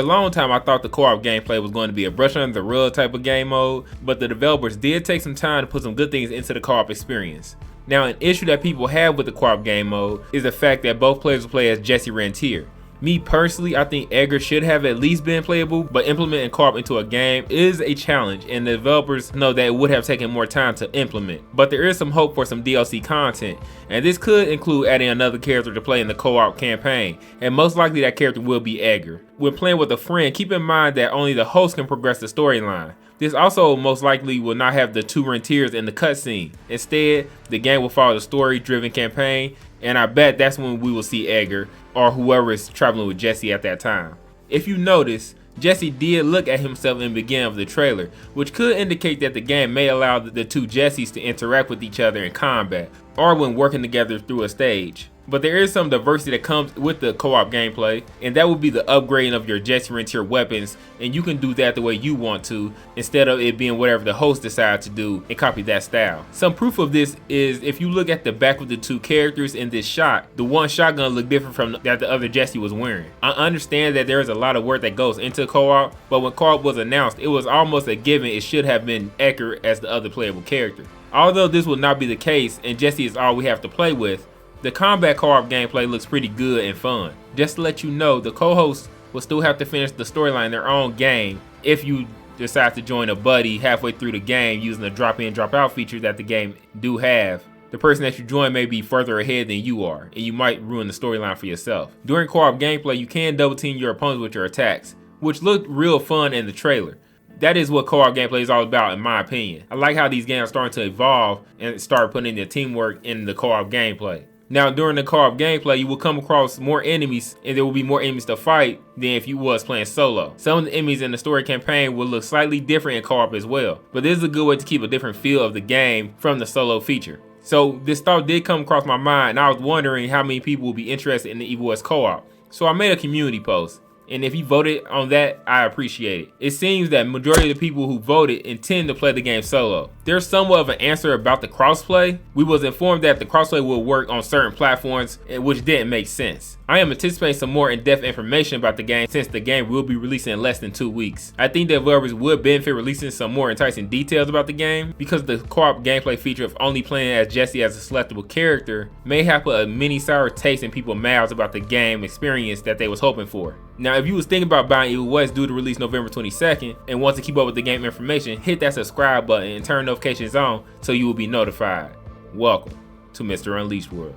For a long time, I thought the co-op gameplay was going to be a brush under the rug type of game mode, but the developers did take some time to put some good things into the co-op experience. Now, an issue that people have with the co-op game mode is the fact that both players will play as Jesse Rentier. Me personally, I think Edgar should have at least been playable, but implementing co-op into a game is a challenge, and the developers know that it would have taken more time to implement. But there is some hope for some DLC content, and this could include adding another character to play in the co-op campaign, and most likely that character will be Edgar. When playing with a friend, keep in mind that only the host can progress the storyline. This also most likely will not have the two Rentiers in the cutscene. Instead, the game will follow the story-driven campaign, and I bet that's when we will see Edgar, or whoever is traveling with Jesse at that time. If you notice, Jesse did look at himself in the beginning of the trailer, which could indicate that the game may allow the two Jessies to interact with each other in combat, or when working together through a stage. But there is some diversity that comes with the co-op gameplay, and that would be the upgrading of your Jesse Rentier weapons, and you can do that the way you want to, instead of it being whatever the host decides to do and copy that style. Some proof of this is if you look at the back of the two characters in this shot, the one shotgun look different from that the other Jesse was wearing. I understand that there is a lot of work that goes into co-op, but when co-op was announced, it was almost a given it should have been Edgar as the other playable character. Although this will not be the case and Jesse is all we have to play with, the combat co-op gameplay looks pretty good and fun. Just to let you know, the co-hosts will still have to finish the storyline in their own game if you decide to join a buddy halfway through the game using the drop-in drop-out feature that the game do have. The person that you join may be further ahead than you are, and you might ruin the storyline for yourself. During co-op gameplay, you can double team your opponents with your attacks, which looked real fun in the trailer. That is what co-op gameplay is all about, in my opinion. I like how these games are starting to evolve and start putting the teamwork in the co-op gameplay. Now, during the co-op gameplay, you will come across more enemies, and there will be more enemies to fight than if you was playing solo. Some of the enemies in the story campaign will look slightly different in co-op as well, but this is a good way to keep a different feel of the game from the solo feature. So this thought did come across my mind, and I was wondering how many people would be interested in the Evil West co-op. So I made a community post. And if you voted on that, I appreciate it. It seems that majority of the people who voted intend to play the game solo. There's somewhat of an answer about the crossplay. We was informed that the crossplay will work on certain platforms, which didn't make sense. I am anticipating some more in-depth information about the game since the game will be releasing in less than 2 weeks. I think developers would benefit releasing some more enticing details about the game because the co-op gameplay feature of only playing as Jesse as a selectable character may have put a mini sour taste in people's mouths about the game experience that they was hoping for. Now, if you was thinking about buying Evil West due to release November 22nd and want to keep up with the game information, hit that subscribe button and turn notifications on so you will be notified. Welcome to Mr. Unleashed World.